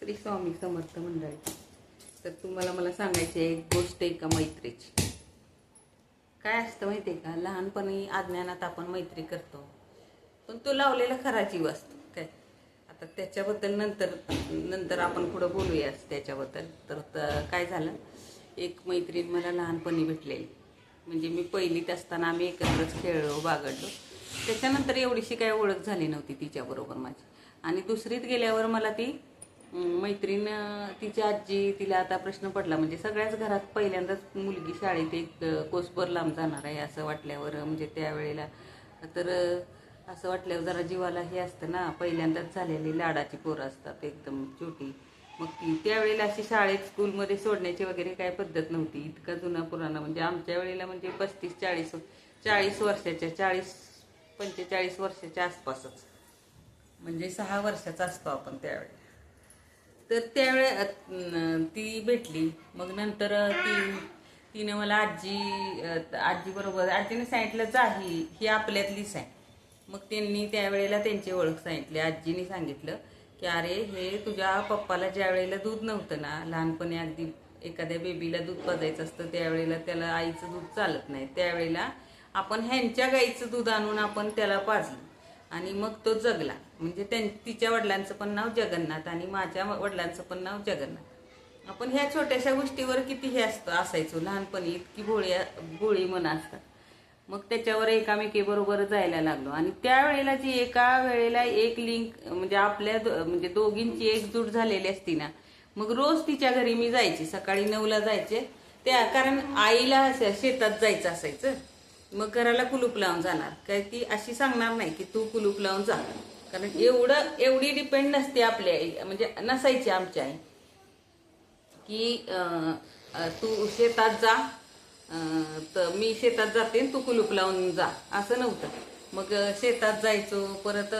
श्री स्वामी समर्थ मंडळी. तर तुम्हाला मला सांगायची एक गोष्ट आहे का मैत्रीची. काय असतं माहिती आहे का, लहानपणी अज्ञानात आपण मैत्री करतो, पण तो लावलेला खरा जीव असतो काय. आता त्याच्याबद्दल नंतर आपण पुढं बोलूयाच त्याच्याबद्दल. तर काय झालं, एक मैत्रीण मला लहानपणी भेटलेली, म्हणजे मी पहिलीत असताना आम्ही एकत्रच खेळलो बागडलो. त्याच्यानंतर एवढीशी काय ओळख झाली नव्हती तिच्याबरोबर माझी. आणि दुसरीत गेल्यावर मला ती मैत्रीण, तिची आजी, तिला आता प्रश्न पडला, म्हणजे सगळ्याच घरात पहिल्यांदाच मुलगी शाळेत एक कोसभर लांब जाणार आहे असं वाटल्यावर, म्हणजे त्यावेळेला तर असं वाटल्यावर जरा जीवाला हे असतं ना, पहिल्यांदाच झालेली लाडाची पोरं असतात एकदम छोटी. मग ती त्यावेळेला अशी शाळेत स्कूलमध्ये सोडण्याची वगैरे काय पद्धत नव्हती. इतका जुना पुराणा, म्हणजे आमच्या वेळेला म्हणजे 35-40 वर्षाच्या, 40-45 वर्षाच्या आसपासच, म्हणजे 6 वर्षाचा असतो आपण त्यावेळेला. तर त्यावेळे ती भेटली. मग नंतर तिने मला आजी बरोबर आजीने सांगितलं, जा ही आपल्यातलीच आहे. मग त्यांनी त्यावेळेला त्यांची ओळख सांगितली. आजीने सांगितलं की अरे, हे तुझ्या पप्पाला ज्या वेळेला दूध नव्हतं ना, लहानपणी अगदी एखाद्या बेबीला दूध पाजायचं असतं, त्यावेळेला त्याला आईचं दूध चालत नाही, त्यावेळेला आपण ह्यांच्या गाईचं दूध आणून आपण त्याला पाजलं आणि मग तो जगला. म्हणजे तिच्या वडिलांचं पण नाव जगन्नाथ आणि माझ्या वडिलांचं पण नाव जगन्नाथ. आपण ह्या छोट्याशा गोष्टीवर किती हे असायचो लहानपणी, इतकी भोळी मनं असतात. मग त्याच्यावर एकामेकीबरोबर जायला लागलो. आणि त्यावेळेला जी एका वेळेला एक लिंक, म्हणजे आपल्या म्हणजे दोघींची एकजूट झालेली असती ना, मग रोज तिच्या घरी मी जायची. सकाळी 9ला जायचे कारण आईला शेतात जायचं असायचं. मग घराला कुलूप लावून जाणार काय, ती अशी सांगणार नाही की तू कुलूप लावून जा, कारण एवढी डिपेंड नसते आपल्या आई, म्हणजे नसायची आमची आई की तू शेतात जा, तर मी शेतात जाते तू कुलूप लावून जा, असं नव्हतं. मग शेतात जायचो. परत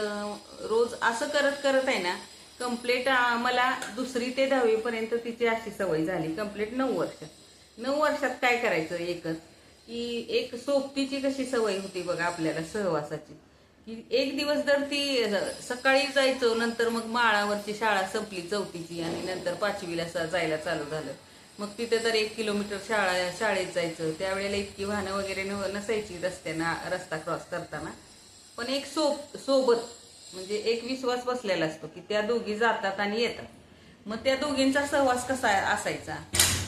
रोज असं करत करत आहे ना, कंप्लीट मला 2री ते 10वी पर्यंत तिची अशी सवय झाली. कंप्लीट 9 वर्षात काय करायचं एकच, की एक सोबतीची कशी सवय होती बघा आपल्याला सहवासाची, की एक दिवस जर ती सकाळी जायचो, नंतर मग माळावरची शाळा संपली 4थीची आणि नंतर 5वीला जायला चालू झालं. मग तिथे तर 1 किलोमीटर शाळेत जायचं. त्यावेळेला इतकी वाहनं वगैरे नसायची रस्ता क्रॉस करताना, पण एक सोबत म्हणजे एक विश्वास बसलेला असतो की त्या दोघी जातात आणि येतात. मग त्या दोघींचा सहवास कसा असायचा.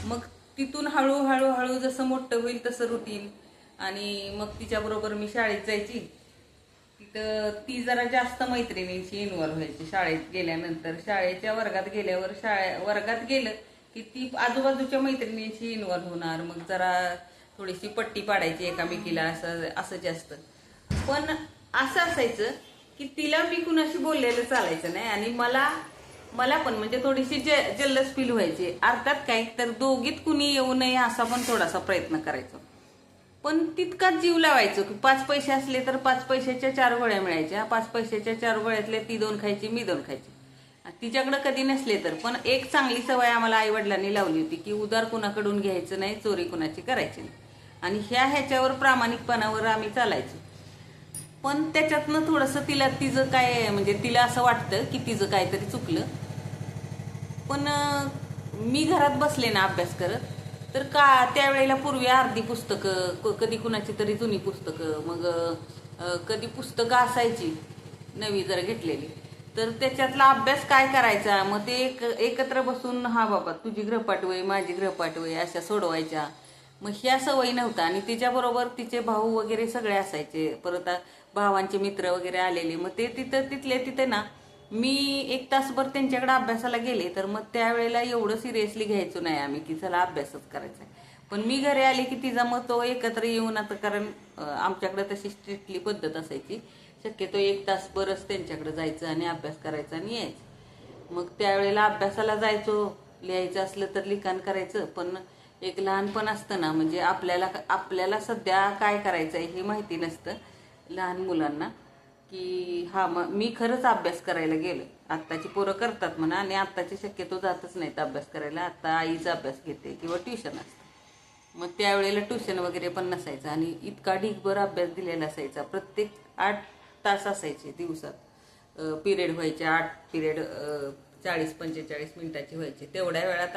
मग तिथून हळूहळू जसं मोठं होईल तसं रुटीन. आणि मग तिच्याबरोबर मी शाळेत जायची. तिथं ती जरा जास्त मैत्रिणींशी इन्व्हॉल्व्ह व्हायची. शाळेत गेल्यानंतर, शाळेच्या वर्गात गेल्यावर, वर्गात गेलं की ती आजूबाजूच्या मैत्रिणींशी इन्व्हॉल्व्ह होणार. मग जरा थोडीशी पट्टी पाडायची एकामेकीला, असं जास्त. पण असं असायचं की तिला मी कुणाशी बोललेलं चालायचं नाही आणि मला पण म्हणजे थोडीशी जल्लस फील व्हायची. अर्थात काय, तर दोघीत कुणी येऊ नये असा पण थोडासा प्रयत्न करायचो. पण तितकाच जीव लावायचो की 5 पैसे असले तर 5 पैशाच्या 4 गोळ्या मिळायच्या. 5 पैशाच्या 4 गोळ्यातल्या ती 2 खायची, मी 2 खायची. तिच्याकडे कधी नसले तर. पण एक चांगली सवय आम्हाला आई वडिलांनी लावली होती की उधार कुणाकडून घ्यायचं नाही, चोरी कुणाची करायची नाही. आणि ह्याच्यावर प्रामाणिकपणावर आम्ही चालायचो. पण त्याच्यातनं थोडंसं तिचं काय, म्हणजे तिला असं वाटतं की तिचं काहीतरी चुकलं. पण मी घरात बसले ना अभ्यास करत, तर त्यावेळेला पूर्वी अर्धी पुस्तकं, कधी कुणाची तरी जुनी पुस्तकं, मग कधी पुस्तकं असायची नवी जर घेतलेली, तर त्याच्यातला अभ्यास काय करायचा. मग ते एकत्र बसून, हा बाबा तुझी गृहपाठ वय, माझी गृहपाठ वय, अशा सोडवायच्या. मग ह्या सवयी नव्हता. आणि तिच्याबरोबर तिचे भाऊ वगैरे सगळे असायचे. परत भावांचे मित्र वगैरे आलेले. मग ते तिथे ना, मी 1 तासभर त्यांच्याकडे अभ्यासाला गेले तर मग त्यावेळेला एवढं सिरियसली घ्यायचो नाही आम्ही की चला अभ्यासच करायचा. पण मी घरी आले की तिचा मग तो एकत्र येऊन, आता कारण आमच्याकडे तशी स्ट्रिक्टली पद्धत असायची, शक्यतो 1 तासभरच त्यांच्याकडे जायचं आणि अभ्यास करायचा आणि यायचं. मग त्यावेळेला अभ्यासाला जायचो, लिहायचं असलं तर लिखाण करायचं. पण एक लहानपण असतं ना, म्हणजे आपल्याला सध्या काय करायचं आहे हे माहिती नसतं लहान मुलांना, की मी खरंच अभ्यास करायला गेलो. आत्ताची पोरं करतात म्हणा, आणि आत्ताची शक्यतो जातच नाहीत अभ्यास करायला. आत्ता आईचा अभ्यास घेते किंवा ट्युशन असतं. मग त्यावेळेला ट्युशन वगैरे पण नसायचं आणि इतका ढीगभर अभ्यास दिलेला असायचा. प्रत्येक 8 तास असायचे दिवसात, पिरियड व्हायचे 8 पिरियड 40-45 मिनिटाची व्हायची तेवढ्या वेळात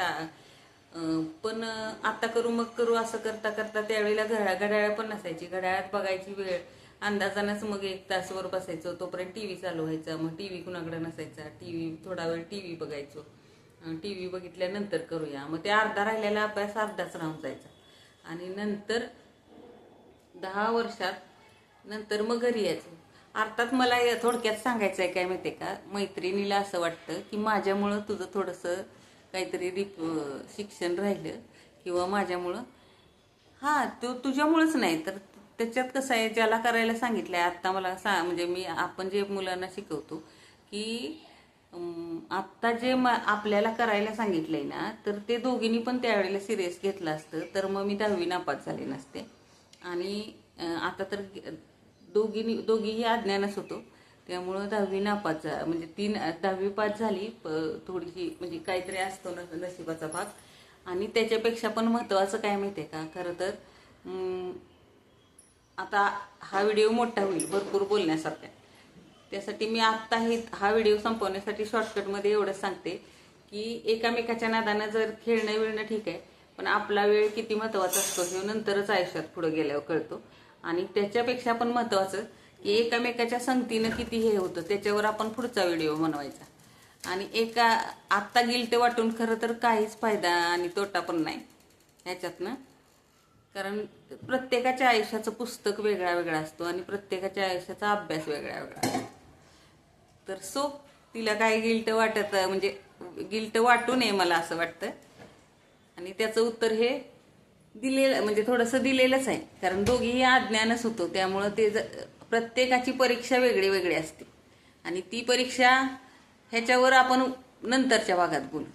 पण आता करू मग करू असं करता करता त्यावेळेला घड्याळ पण नसायची. घड्याळात बघायची वेळ अंदाजानंच मग 1 तासवर बसायचो. तोपर्यंत टीव्ही चालू व्हायचा. मग टीव्ही कुणाकडे नसायचा. थोडा वेळ टीव्ही बघायचो. टीव्ही बघितल्यानंतर करूया. मग ते अर्धा राहिलेला अभ्यास अर्धाच राहून जायचा. आणि नंतर 10 वर्षात नंतर मग घरी यायचो. अर्थात मला थोडक्यात सांगायचं आहे काय माहिती का, मैत्रिणीला असं वाटतं की माझ्यामुळं तुझं थोडंसं काहीतरी शिक्षण राहिलं किंवा माझ्यामुळं तुझ्यामुळंच नाही तर त्याच्यात कसं आहे ज्याला करायला सांगितलंय आत्ता मला म्हणजे आपण जे मुलांना शिकवतो की आत्ता जे आपल्याला करायला सांगितलंय ना तर ते दोघींनी पण त्यावेळेला सिरियस घेतलं असतं तर मग मी 10वी नापास झाले नसते. आणि आता तर दोघीही अज्ञानच होतो त्यामुळं 10वी नापास म्हणजे 10वी पास झाली थोडीशी म्हणजे काहीतरी असतो नशिबाचा भाग. आणि त्याच्यापेक्षा पण महत्त्वाचं काय माहिती आहे का, खरं तर आता हा व्हिडिओ मोठा होईल भरपूर बोलण्यासारखा. त्यासाठी मी आत्ता हा व्हिडिओ संपवण्यासाठी शॉर्टकटमध्ये एवढंच सांगते की एकामेकाच्या नादानं जर खेळणं विळणं ठीक आहे पण आपला वेळ किती महत्त्वाचा असतो हे नंतरच आयुष्यात पुढे गेल्यावर कळतो. आणि त्याच्यापेक्षा पण महत्त्वाचं की एकामेकाच्या संगतीनं किती हे होतं त्याच्यावर आपण पुढचा व्हिडिओ बनवायचा. आणि आत्ता गिल्ट वाटून खरं तर काहीच फायदा आणि तोटा पण नाही ह्याच्यातनं. कारण प्रत्येकाच्या आयुष्याचं पुस्तक वेगळा वेगळा असतो आणि प्रत्येकाच्या आयुष्याचा अभ्यास वेगळा वेगळा असतो. तर तिला काय गिल्ट म्हणजे गिल्ट वाटू नये मला असं वाटतं. आणि त्याचं उत्तर हे दिलेलं म्हणजे थोडंसं दिलेलंच आहे. कारण दोघीही अज्ञानच होतो त्यामुळं प्रत्येकाची परीक्षा वेगळी वेगळी असते. आणि ती परीक्षा ह्याच्यावर आपण नंतरच्या भागात बोलू.